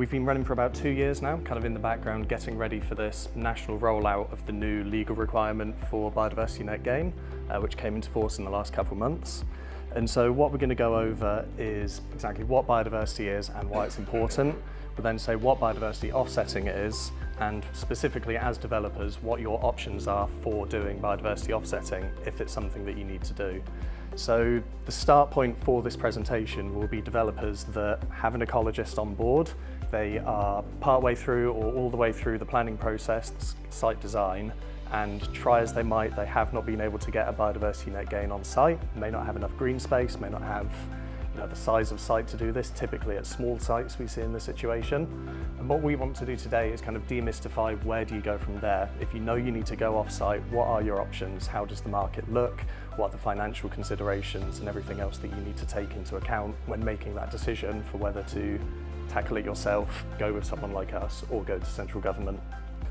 we've been running for about 2 years now, kind of in the background, getting ready for this national rollout of the new legal requirement for Biodiversity Net Gain, which came into force in the last couple of months. And so what we're going to go over is exactly what biodiversity is and why it's important. We'll then say what biodiversity offsetting is, and specifically as developers, what your options are for doing biodiversity offsetting if it's something that you need to do. So the start point for this presentation will be developers that have an ecologist on board. They are partway through or all the way through the planning process, site design, and try as they might, they have not been able to get a biodiversity net gain on site, may not have enough green space, may not have the size of site to do this. Typically at small sites we see in this situation. And what we want to do today is kind of demystify where do you go from there. If you know you need to go off-site, what are your options? How does the market look? What are the financial considerations and everything else that you need to take into account when making that decision for whether to tackle it yourself, go with someone like us, or go to central government.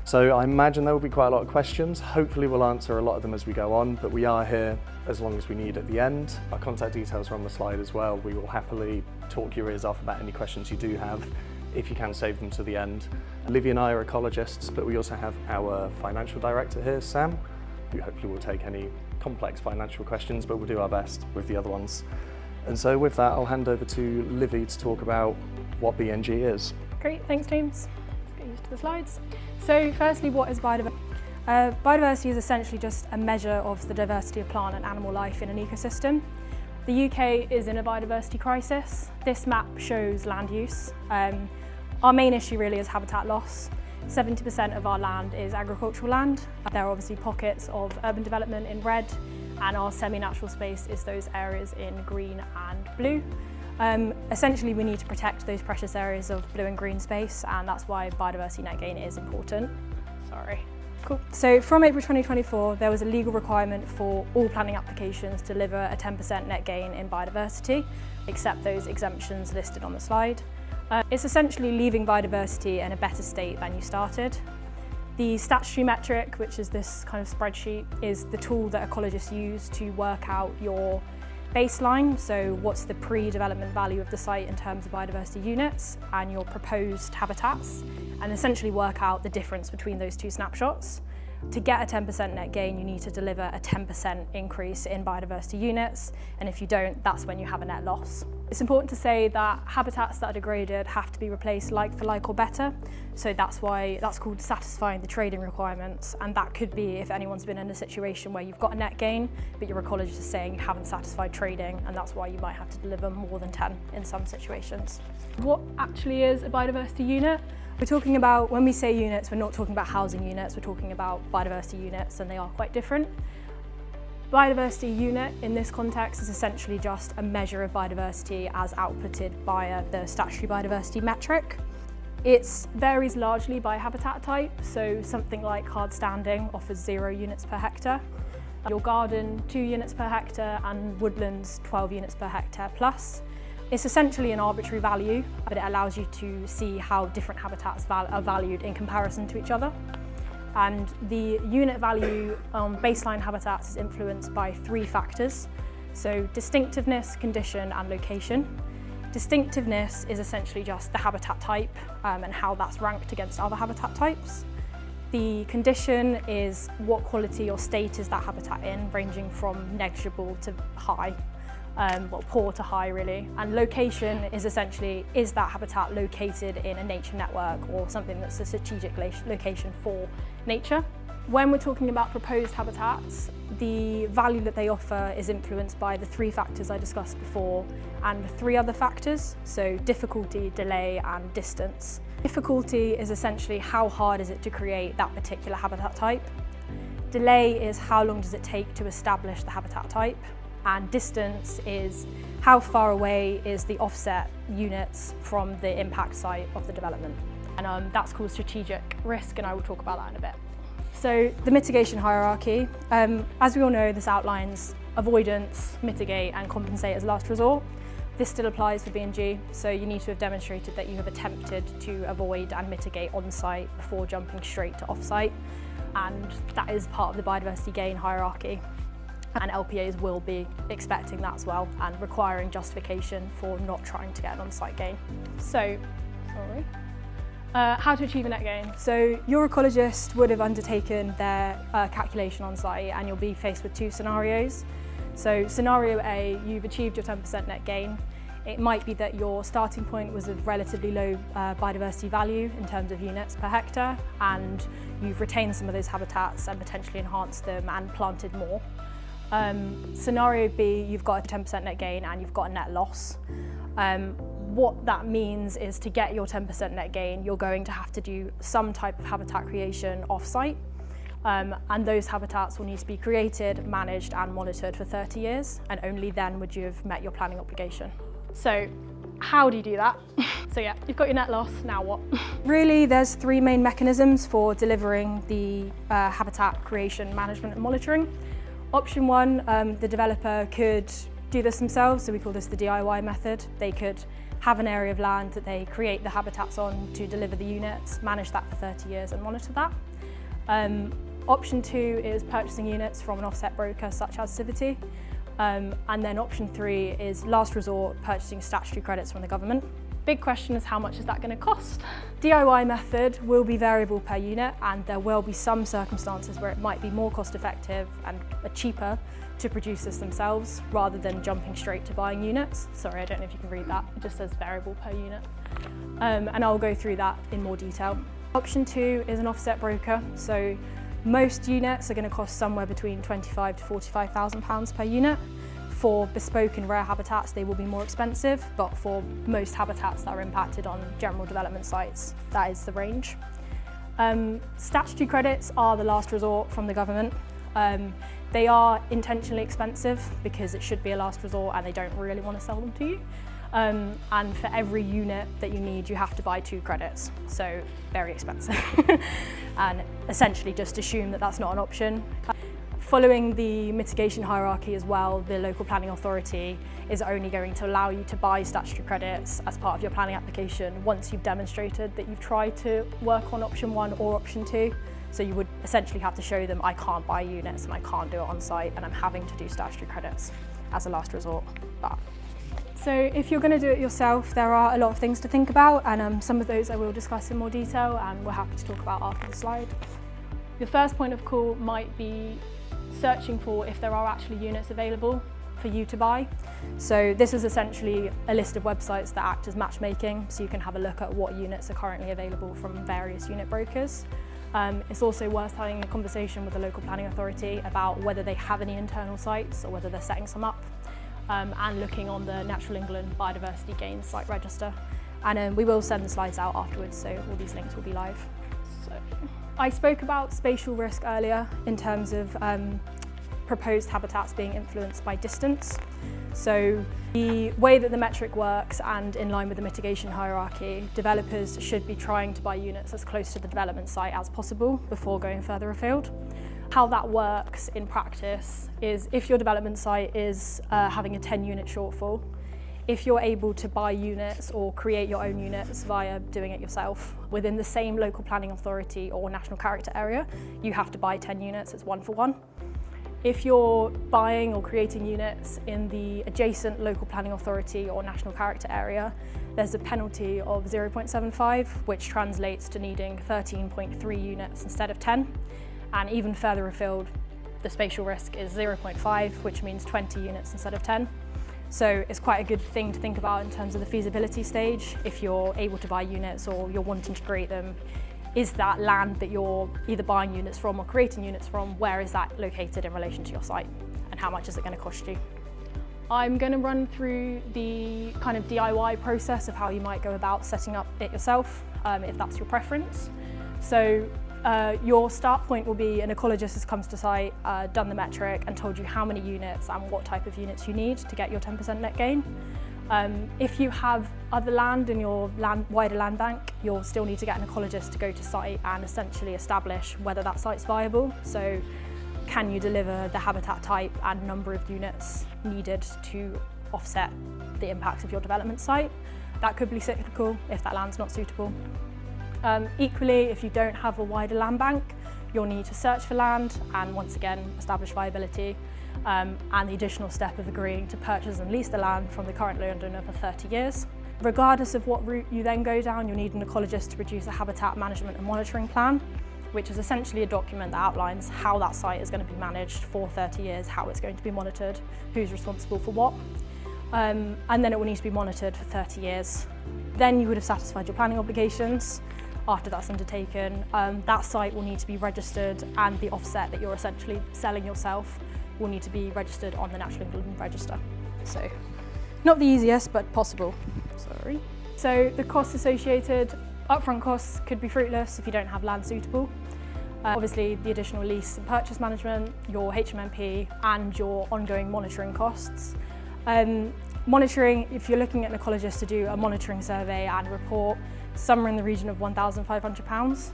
So I imagine there will be quite a lot of questions. Hopefully we'll answer a lot of them as we go on, but we are here as long as we need at the end. Our contact details are on the slide as well. We will happily talk your ears off about any questions you do have, if you can save them to the end. Lyvy and I are ecologists, but we also have our financial director here, Sam, who hopefully will take any complex financial questions, but we'll do our best with the other ones. And so with that, I'll hand over to Lyvy to talk about what BNG is. Great, thanks James. Let's get used to the slides. So firstly, what is biodiversity? Biodiversity is essentially just a measure of the diversity of plant and animal life in an ecosystem. The UK is in a biodiversity crisis. This map shows land use. Our main issue really is habitat loss. 70% of our land is agricultural land. There are obviously pockets of urban development in red, and our semi-natural space is those areas in green and blue. Essentially we need to protect those precious areas of blue and green space, and that's why biodiversity net gain is important. Sorry. Cool. So from April 2024 there was a legal requirement for all planning applications to deliver a 10% net gain in biodiversity, except those exemptions listed on the slide. It's essentially leaving biodiversity in a better state than you started. The statutory metric, which is this kind of spreadsheet, is the tool that ecologists use to work out your baseline, so what's the pre-development value of the site in terms of biodiversity units and your proposed habitats, and essentially work out the difference between those two snapshots. To get a 10% net gain, you need to deliver a 10% increase in biodiversity units, and if you don't, that's when you have a net loss. It's important to say that habitats that are degraded have to be replaced like for like or better, so that's why that's called satisfying the trading requirements, and that could be if anyone's been in a situation where you've got a net gain, but your ecologist is saying you haven't satisfied trading, and that's why you might have to deliver more than 10 in some situations. What actually is a biodiversity unit? We're talking about, when we say units, we're not talking about housing units, we're talking about biodiversity units, and they are quite different. Biodiversity unit in this context is essentially just a measure of biodiversity as outputted via the statutory biodiversity metric. It varies largely by habitat type, so something like hard standing offers 0 units per hectare. Your garden, 2 units per hectare, and woodlands, 12 units per hectare plus. It's essentially an arbitrary value, but it allows you to see how different habitats are valued in comparison to each other. And the unit value on baseline habitats is influenced by 3 factors. So distinctiveness, condition, and location. Distinctiveness is essentially just the habitat type and how that's ranked against other habitat types. The condition is what quality or state is that habitat in, ranging from negligible to high. Well, poor to high really. And location is essentially, is that habitat located in a nature network or something that's a strategic location for nature? When we're talking about proposed habitats, the value that they offer is influenced by the 3 factors I discussed before and 3 other factors, so difficulty, delay and distance. Difficulty is essentially how hard is it to create that particular habitat type. Delay is how long does it take to establish the habitat type. And distance is how far away is the offset units from the impact site of the development. And that's called strategic risk, and I will talk about that in a bit. So the mitigation hierarchy, as we all know, this outlines avoidance, mitigate and compensate as last resort. This still applies for BNG, so you need to have demonstrated that you have attempted to avoid and mitigate on-site before jumping straight to off-site, and that is part of the biodiversity gain hierarchy. And LPAs will be expecting that as well and requiring justification for not trying to get an on-site gain. So, sorry. How to achieve a net gain. So your ecologist would have undertaken their calculation on site, and you'll be faced with two scenarios. So scenario A, you've achieved your 10% net gain. It might be that your starting point was of relatively low biodiversity value in terms of units per hectare, and you've retained some of those habitats and potentially enhanced them and planted more. Scenario B, you've got a 10% net gain and you've got a net loss. What that means is to get your 10% net gain, you're going to have to do some type of habitat creation off-site. And those habitats will need to be created, managed and monitored for 30 years, and only then would you have met your planning obligation. So how do you do that? So yeah, you've got your net loss, now what? Really, there's three main mechanisms for delivering the habitat creation, management and monitoring. Option one, the developer could do this themselves, so we call this the DIY method. They could have an area of land that they create the habitats on to deliver the units, manage that for 30 years and monitor that. Option two is purchasing units from an offset broker such as Civity. And then option three is last resort, purchasing statutory credits from the government. Big question is, how much is that going to cost? DIY method will be variable per unit, and there will be some circumstances where it might be more cost effective and cheaper to produce this themselves rather than jumping straight to buying units. Sorry, I don't know if you can read that. It just says variable per unit. And I'll go through that in more detail. Option two is an offset broker. So most units are going to cost somewhere between £25,000 to £45,000 per unit. For bespoke and rare habitats, they will be more expensive, but for most habitats that are impacted on general development sites, that is the range. Statutory credits are the last resort from the government. They are intentionally expensive because it should be a last resort and they don't really want to sell them to you. And for every unit that you need, you have to buy 2 credits, so very expensive. And essentially just assume that that's not an option. Following the mitigation hierarchy as well, the local planning authority is only going to allow you to buy statutory credits as part of your planning application once you've demonstrated that you've tried to work on option 1 or option 2. So you would essentially have to show them, I can't buy units and I can't do it on site and I'm having to do statutory credits as a last resort. So if you're going to do it yourself, there are a lot of things to think about, and some of those I will discuss in more detail and we're happy to talk about after the slide. The first point of call might be searching for if there are actually units available for you to buy. So this is essentially a list of websites that act as matchmaking, so you can have a look at what units are currently available from various unit brokers. It's also worth having a conversation with the local planning authority about whether they have any internal sites or whether they're setting some up, and looking on the Natural England Biodiversity Gain site register. And we will send the slides out afterwards, so all these links will be live. I spoke about spatial risk earlier in terms of proposed habitats being influenced by distance. So the way that the metric works, and in line with the mitigation hierarchy, developers should be trying to buy units as close to the development site as possible before going further afield. How that works in practice is if your development site is having a 10-unit shortfall, if you're able to buy units or create your own units via doing it yourself within the same local planning authority or national character area, you have to buy 10 units, it's 1 for 1. If you're buying or creating units in the adjacent local planning authority or national character area, there's a penalty of 0.75, which translates to needing 13.3 units instead of 10. And even further afield, the spatial risk is 0.5, which means 20 units instead of 10. So it's quite a good thing to think about in terms of the feasibility stage. If you're able to buy units or you're wanting to create them, is that land that you're either buying units from or creating units from, where is that located in relation to your site? And how much is it going to cost you? I'm going to run through the kind of DIY process of how you might go about setting up it yourself, if that's your preference. So your start point will be an ecologist has come to site, done the metric and told you how many units and what type of units you need to get your 10% net gain. If you have other land in your wider land bank, you'll still need to get an ecologist to go to site and essentially establish whether that site's viable. So can you deliver the habitat type and number of units needed to offset the impacts of your development site? That could be cyclical if that land's not suitable. Equally, if you don't have a wider land bank, you'll need to search for land and once again establish viability, and the additional step of agreeing to purchase and lease the land from the current landowner for 30 years. Regardless of what route you then go down, you'll need an ecologist to produce a habitat management and monitoring plan, which is essentially a document that outlines how that site is going to be managed for 30 years, how it's going to be monitored, who's responsible for what. And then it will need to be monitored for 30 years. Then you would have satisfied your planning obligations. After that's undertaken, that site will need to be registered, and the offset that you're essentially selling yourself will need to be registered on the Natural England Register. So, not the easiest, but possible. Sorry. So the costs associated, upfront costs could be fruitless if you don't have land suitable. Obviously the additional lease and purchase management, your HMMP and your ongoing monitoring costs. Monitoring, if you're looking at an ecologist to do a monitoring survey and report, some are in the region of £1,500.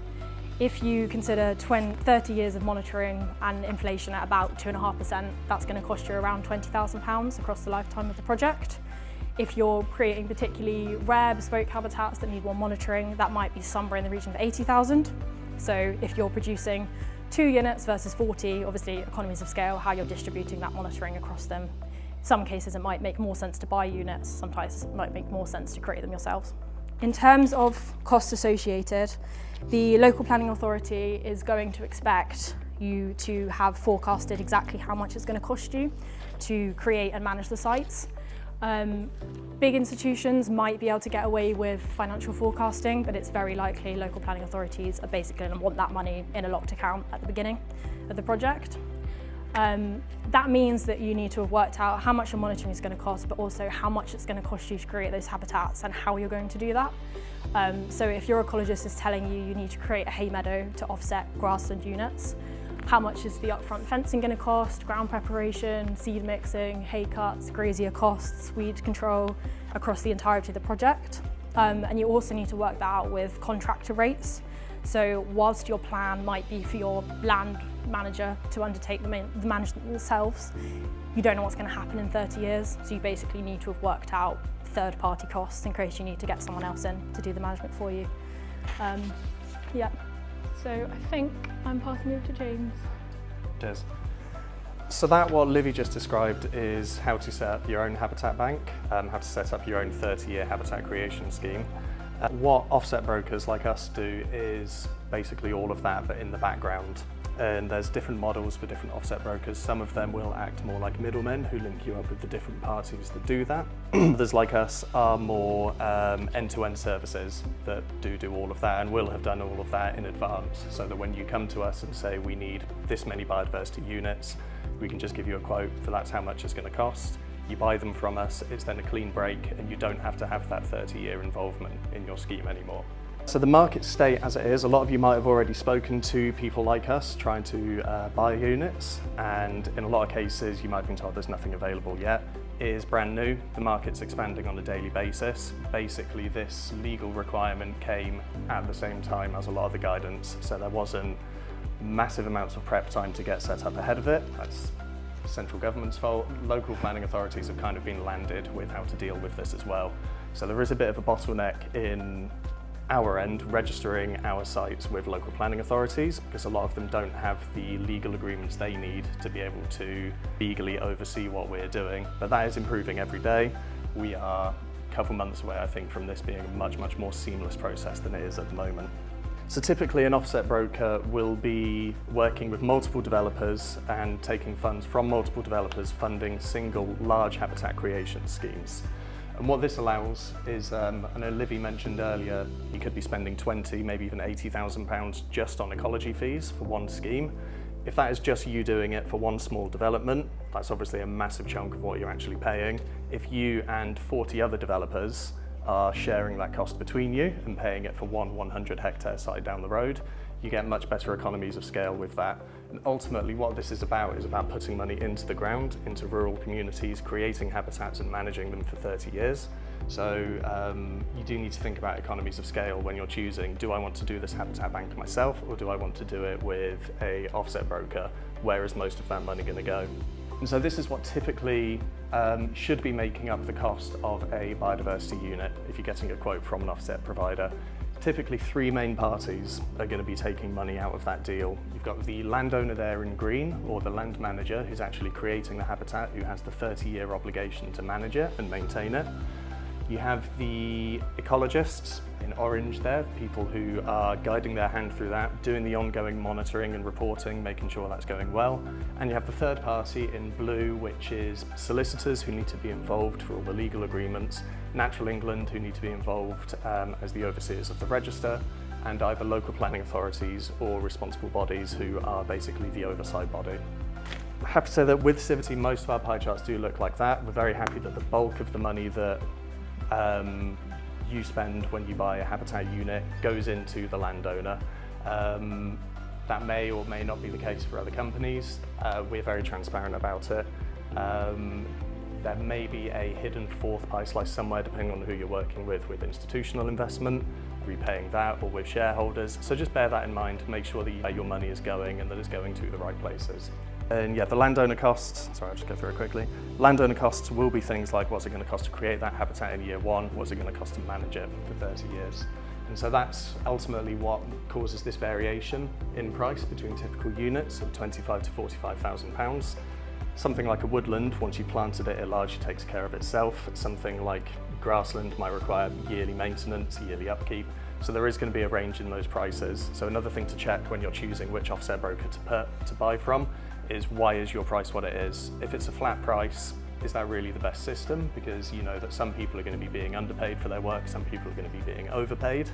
If you consider 30 years of monitoring and inflation at about 2.5%, that's going to cost you around £20,000 across the lifetime of the project. If you're creating particularly rare bespoke habitats that need more monitoring, that might be somewhere in the region of 80,000. So if you're producing 2 units versus 40, obviously economies of scale, how you're distributing that monitoring across them. In some cases it might make more sense to buy units, sometimes it might make more sense to create them yourselves. In terms of costs associated, the local planning authority is going to expect you to have forecasted exactly how much it's going to cost you to create and manage the sites. Big institutions might be able to get away with financial forecasting, but it's very likely local planning authorities are basically going to want that money in a locked account at the beginning of the project. That means that you need to have worked out how much your monitoring is going to cost, but also how much it's going to cost you to create those habitats and how you're going to do that. So if your ecologist is telling you you need to create a hay meadow to offset grassland units, how much is the upfront fencing going to cost, ground preparation, seed mixing, hay cuts, grazier costs, weed control across the entirety of the project. And you also need to work that out with contractor rates. So whilst your plan might be for your land manager to undertake the management themselves, you don't know what's going to happen in 30 years. So you basically need to have worked out third-party costs in case you need to get someone else in to do the management for you. Yeah. So I think I'm passing over to James. Cheers. So that what Lyvy just described is how to set up your own habitat bank, how to set up your own 30-year habitat creation scheme. What offset brokers like us do is basically all of that, but in the background. And there's different models for different offset brokers. Some of them will act more like middlemen who link you up with the different parties that do that. Others like us are more end-to-end services that do all of that and will have done all of that in advance, so that when you come to us and say we need this many biodiversity units, we can just give you a quote for that's how much it's going to cost. You buy them from us, it's then a clean break and you don't have to have that 30-year involvement in your scheme anymore. So the market state as it is, a lot of you might have already spoken to people like us trying to buy units, and in a lot of cases you might have been told there's nothing available yet. It is brand new, the market's expanding on a daily basis. Basically this legal requirement came at the same time as a lot of the guidance, so there wasn't massive amounts of prep time to get set up ahead of it. That's central government's fault. Local planning authorities have kind of been landed with how to deal with this as well. So there is a bit of a bottleneck in our end registering our sites with local planning authorities, because a lot of them don't have the legal agreements they need to be able to legally oversee what we're doing. But that is improving every day. We are a couple months away, I think, from this being a much more seamless process than it is at the moment. So typically an offset broker will be working with multiple developers and taking funds from multiple developers, funding single large habitat creation schemes. And what this allows is, I know Lyvy mentioned earlier, you could be spending 20, maybe even £80,000 just on ecology fees for one scheme. If that is just you doing it for one small development, that's obviously a massive chunk of what you're actually paying. If you and 40 other developers are sharing that cost between you and paying it for one 100-hectare site down the road, you get much better economies of scale with that. And ultimately what this is about putting money into the ground, into rural communities, creating habitats and managing them for 30 years. So you do need to think about economies of scale when you're choosing, do I want to do this habitat bank myself, or do I want to do it with a offset broker? Where is most of that money going to go? And so this is what typically should be making up the cost of a biodiversity unit if you're getting a quote from an offset provider. Typically 3 main parties are going to be taking money out of that deal. You've got the landowner there in green, or the land manager who's actually creating the habitat, who has the 30-year obligation to manage it and maintain it. You have the ecologists in orange there, people who are guiding their hand through that, doing the ongoing monitoring and reporting, making sure that's going well. And you have the third party in blue, which is solicitors who need to be involved for all the legal agreements, Natural England who need to be involved as the overseers of the register, and either local planning authorities or responsible bodies who are basically the oversight body. I'm happy to say that with Civity, most of our pie charts do look like that. We're very happy that the bulk of the money that you spend when you buy a habitat unit goes into the landowner. That may or may not be the case for other companies. We're very transparent about it. There may be a hidden fourth pie slice somewhere, depending on who you're working with institutional investment, repaying that, or with shareholders. So just bear that in mind, make sure that your money is going and that it's going to the right places. And yeah, the landowner costs, sorry, I'll just go through it quickly. Landowner costs will be things like what's it going to cost to create that habitat in year one, what's it going to cost to manage it for 30 years. And so that's ultimately what causes this variation in price between typical units of £25,000 to £45,000. Something like a woodland, once you've planted it, it largely takes care of itself. Something like grassland might require yearly maintenance, yearly upkeep. So there is going to be a range in those prices. So another thing to check when you're choosing which offset broker to buy from is, why is your price what it is? If it's a flat price, is that really the best system? Because you know that some people are going to be being underpaid for their work, some people are going to be being overpaid.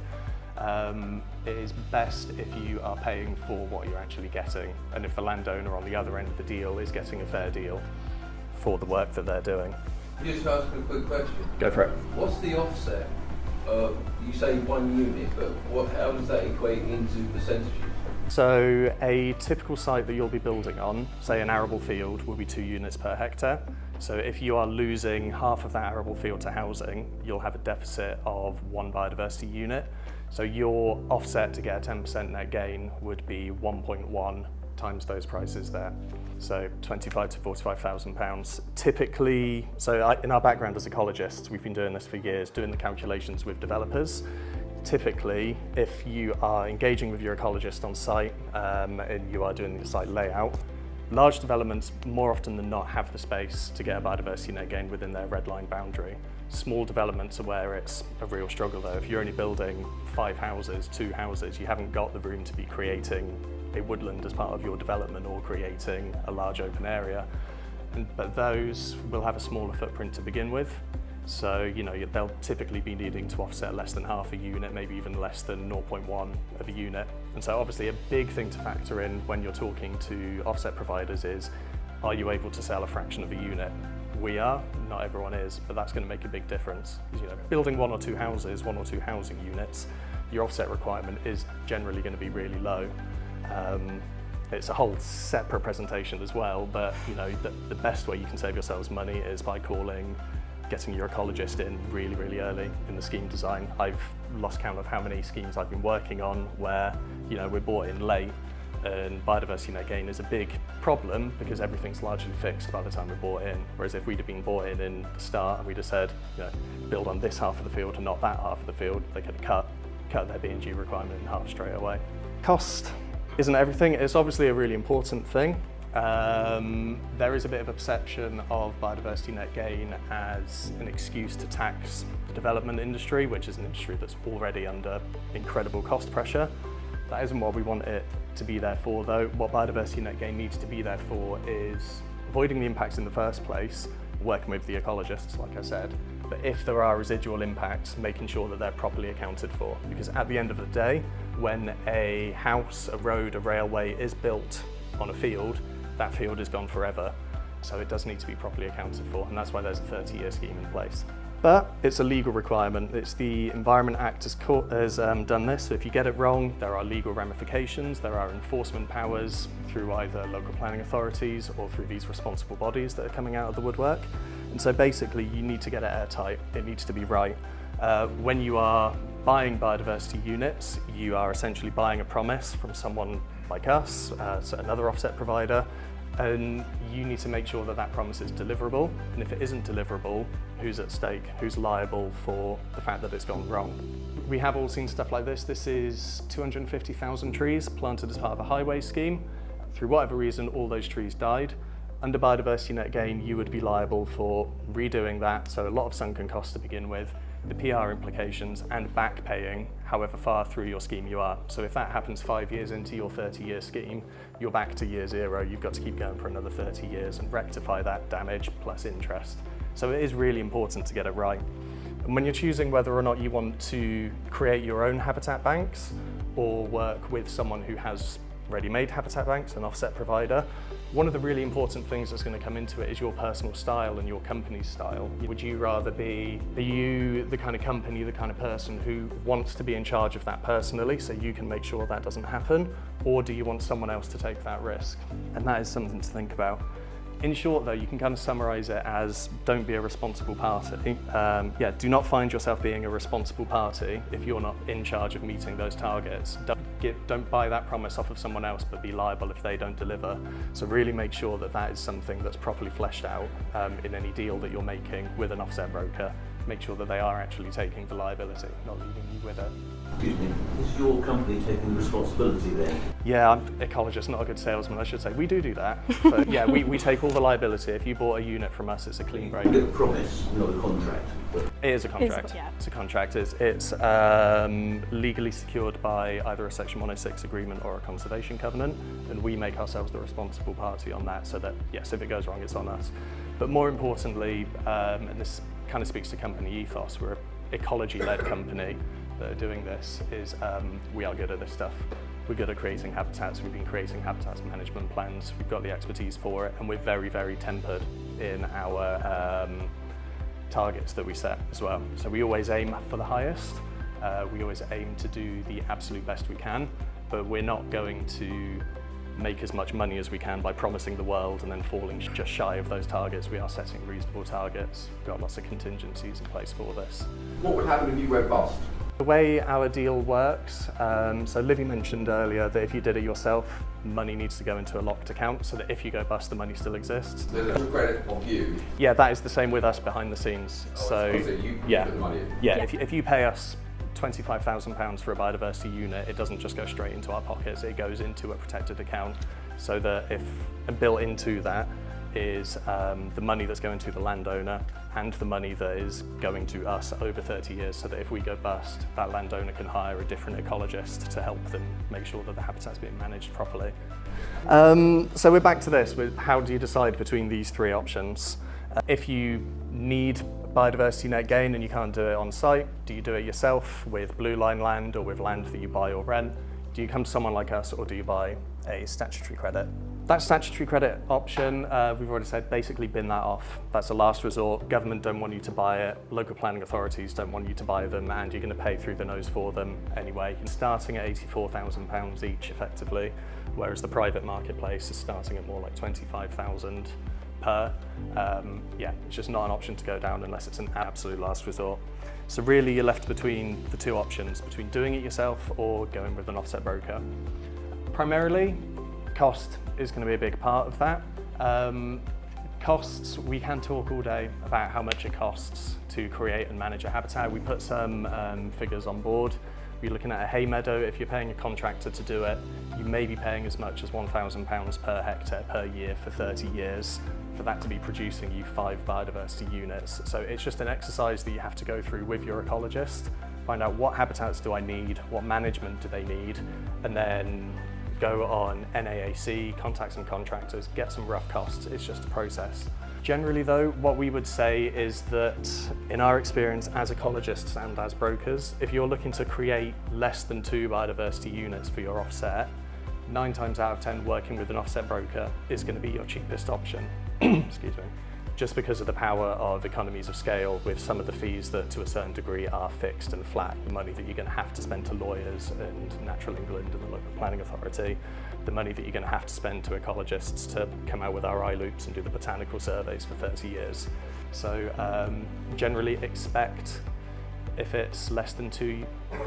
It is best if you are paying for what you're actually getting, and if the landowner on the other end of the deal is getting a fair deal for the work that they're doing. Just ask a quick question. Go for it. What's the offset? You say 1 unit, but how does that equate into percentages? So a typical site that you'll be building on, say an arable field, will be 2 units per hectare. So if you are losing half of that arable field to housing, you'll have a deficit of 1 biodiversity unit. So your offset to get a 10% net gain would be 1.1 times those prices there. So £25,000 to £45,000. Typically, in our background as ecologists, we've been doing this for years, doing the calculations with developers. Typically, if you are engaging with your ecologist on site and you are doing the site layout, large developments more often than not have the space to get a biodiversity net gain within their red line boundary. Small developments are where it's a real struggle though. If you're only building 5 houses, 2 houses, you haven't got the room to be creating a woodland as part of your development or creating a large open area. But those will have a smaller footprint to begin with. So, they'll typically be needing to offset less than half a unit, maybe even less than 0.1 of a unit. And so obviously a big thing to factor in when you're talking to offset providers is, are you able to sell a fraction of a unit? We are, not everyone is, but that's going to make a big difference. Building 1 or 2 houses, 1 or 2 housing units, your offset requirement is generally going to be really low. It's a whole separate presentation as well, but the best way you can save yourselves money is by getting your ecologist in really, really early in the scheme design. I've lost count of how many schemes I've been working on where we're bought in late, and biodiversity net gain is a big problem because everything's largely fixed by the time we're bought in. Whereas if we'd have been bought in the start and we'd have said, build on this half of the field and not that half of the field, they could have cut their B&G requirement in half straight away. Cost isn't everything. It's obviously a really important thing. There is a bit of a perception of biodiversity net gain as an excuse to tax the development industry, which is an industry that's already under incredible cost pressure. That isn't what we want it to be there for though. What biodiversity net gain needs to be there for is avoiding the impacts in the first place, working with the ecologists, like I said, but if there are residual impacts, making sure that they're properly accounted for. Because at the end of the day, when a house, a road, a railway is built on a field, that field is gone forever. So it does need to be properly accounted for, and that's why there's a 30-year scheme in place. But it's a legal requirement. It's the Environment Act has done this, so if you get it wrong, there are legal ramifications, there are enforcement powers through either local planning authorities or through these responsible bodies that are coming out of the woodwork. And so basically you need to get it airtight, it needs to be right. When you are buying biodiversity units, you are essentially buying a promise from someone like us, so another offset provider, and you need to make sure that that promise is deliverable. And if it isn't deliverable, who's at stake? Who's liable for the fact that it's gone wrong? We have all seen stuff like this. This is 250,000 trees planted as part of a highway scheme. Through whatever reason, all those trees died. under Biodiversity Net Gain, you would be liable for redoing that, so a lot of sunken costs to begin with, the PR implications, and back paying however far through your scheme you are. So if that happens 5 years into your 30-year scheme, you're back to year zero. You've got to keep going for another 30 years and rectify that damage plus interest. So it is really important to get it right. And when you're choosing whether or not you want to create your own habitat banks or work with someone who has ready-made habitat banks, an offset provider, one of the really important things that's going to come into it is your personal style and your company's style. Would you rather are you the kind of company, the kind of person who wants to be in charge of that personally so you can make sure that doesn't happen, or do you want someone else to take that risk? And that is something to think about. In short though, you can kind of summarise it as don't be a responsible party. Do not find yourself being a responsible party if you're not in charge of meeting those targets. Don't buy that promise off of someone else, but be liable if they don't deliver. So really make sure that that is something that's properly fleshed out in any deal that you're making with an offset broker. Make sure that they are actually taking the liability, not leaving you with it. Excuse me, is your company taking the responsibility then? Yeah, I'm an ecologist, not a good salesman, I should say. We do that. So yeah, we take all the liability. If you bought a unit from us, it's a clean break. It's a promise, not a contract. It is a contract. Yeah. It's a contract. It's legally secured by either a Section 106 agreement or a conservation covenant, and we make ourselves the responsible party on that, so that, yes, if it goes wrong, it's on us. But more importantly, and this kind of speaks to company ethos, we're an ecology-led company that are doing this, is we are good at this stuff. We're good at creating habitats. We've been creating habitats management plans. We've got the expertise for it, and we're very, very tempered in our targets that we set as well. So we always aim for the highest. We always aim to do the absolute best we can, but we're not going to make as much money as we can by promising the world and then falling just shy of those targets. We are setting reasonable targets. We've got lots of contingencies in place for this. What would happen if you went bust? The way our deal works, so Lyvy mentioned earlier that if you did it yourself, money needs to go into a locked account so that if you go bust, the money still exists. There's a credit of you. Yeah, that is the same with us behind the scenes. So you yeah, put the money in. yeah. If you pay us £25,000 for a biodiversity unit, it doesn't just go straight into our pockets, it goes into a protected account, so that built into that is the money that's going to the landowner and the money that is going to us over 30 years, so that if we go bust, that landowner can hire a different ecologist to help them make sure that the habitat's being managed properly. So we're back to this, with how do you decide between these three options? If you need Biodiversity Net Gain and you can't do it on site, do you do it yourself with blue line land or with land that you buy or rent? Do you come to someone like us, or do you buy a statutory credit? That statutory credit option, we've already said, basically bin that off. That's a last resort. Government don't want you to buy it, local planning authorities don't want you to buy them, and you're going to pay through the nose for them anyway. You're starting at £84,000 each effectively, whereas the private marketplace is starting at more like 25,000 per. Yeah, it's just not an option to go down unless it's an absolute last resort. So really you're left between the two options, between doing it yourself or going with an offset broker. Primarily, cost is going to be a big part of that. Costs, we can talk all day about how much it costs to create and manage a habitat. We put some figures on board. You're looking at a hay meadow. If you're paying a contractor to do it, you may be paying as much as £1,000 per hectare per year for 30 years for that to be producing you 5 biodiversity units. So it's just an exercise that you have to go through with your ecologist, find out what habitats do I need, what management do they need, and then go on NAAC, contact some contractors, get some rough costs. It's just a process. Generally though, what we would say is that in our experience as ecologists and as brokers, if you're looking to create less than 2 biodiversity units for your offset, 9 times out of 10 working with an offset broker is going to be your cheapest option. Excuse me. Just because of the power of economies of scale with some of the fees that to a certain degree are fixed and flat, the money that you're going to have to spend to lawyers and Natural England and the local planning authority, the money that you're going to have to spend to ecologists to come out with our eye loops and do the botanical surveys for 30 years. So generally expect, if it's less than two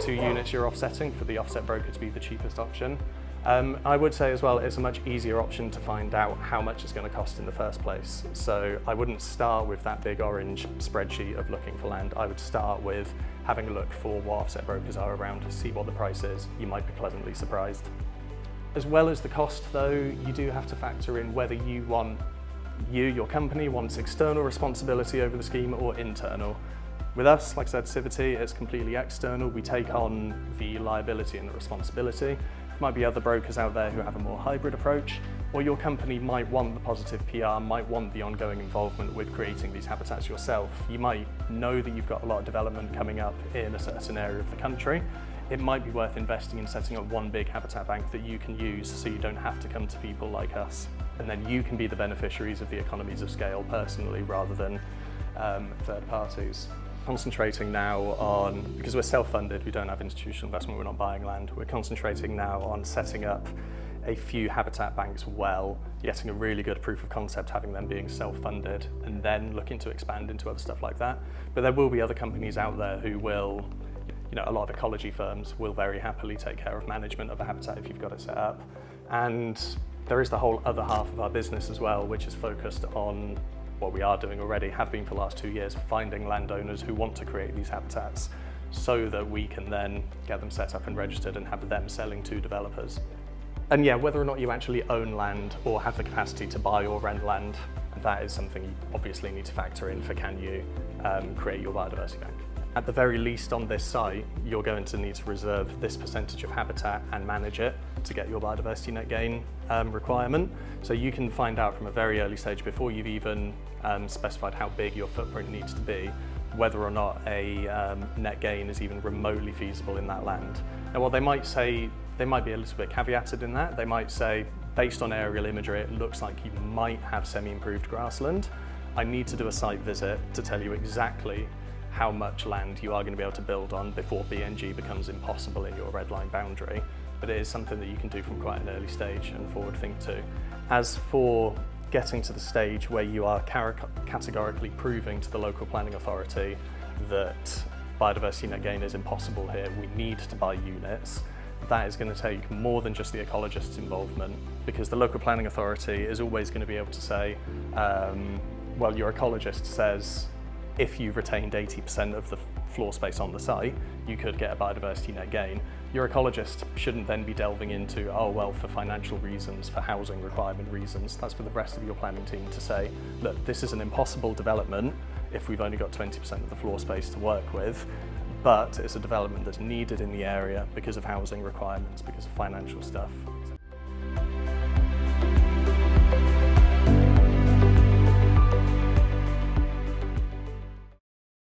units you're offsetting, for the offset broker to be the cheapest option. I would say as well, it's a much easier option to find out how much it's going to cost in the first place. So I wouldn't start with that big orange spreadsheet of looking for land. I would start with having a look for what offset brokers are around to see what the price is. You might be pleasantly surprised. As well as the cost though, you do have to factor in whether you want your company wants external responsibility over the scheme or internal. With us, like I said, Civity, it's completely external. We take on the liability and the responsibility. There might be other brokers out there who have a more hybrid approach, or your company might want the positive PR, might want the ongoing involvement with creating these habitats yourself. You might know that you've got a lot of development coming up in a certain area of the country. It might be worth investing in setting up one big habitat bank that you can use so you don't have to come to people like us. And then you can be the beneficiaries of the economies of scale personally rather than third parties. Concentrating now on, because we're self-funded, we don't have institutional investment, we're not buying land, we're concentrating now on setting up a few habitat banks well, getting a really good proof of concept, having them being self-funded, and then looking to expand into other stuff like that. But there will be other companies out there who will, a lot of ecology firms will very happily take care of management of a habitat if you've got it set up. And there is the whole other half of our business as well, which is focused on what we are doing already, have been for the last 2 years, finding landowners who want to create these habitats so that we can then get them set up and registered and have them selling to developers. And yeah, whether or not you actually own land or have the capacity to buy or rent land, that is something you obviously need to factor in for can you create your biodiversity bank. At the very least on this site, you're going to need to reserve this percentage of habitat and manage it to get your Biodiversity Net Gain requirement. So you can find out from a very early stage before you've even specified how big your footprint needs to be, whether or not a net gain is even remotely feasible in that land. Now what they might say, they might be a little bit caveated in that. They might say, based on aerial imagery, it looks like you might have semi-improved grassland. I need to do a site visit to tell you exactly how much land you are going to be able to build on before BNG becomes impossible in your red line boundary. But it is something that you can do from quite an early stage and forward think to. As for getting to the stage where you are categorically proving to the local planning authority that biodiversity net gain is impossible here, we need to buy units, that is going to take more than just the ecologist's involvement, because the local planning authority is always going to be able to say, well, your ecologist says if you retained 80% of the floor space on the site, you could get a biodiversity net gain. Your ecologist shouldn't then be delving into, oh well, for financial reasons, for housing requirement reasons. That's for the rest of your planning team to say, look, this is an impossible development if we've only got 20% of the floor space to work with, but it's a development that's needed in the area because of housing requirements, because of financial stuff.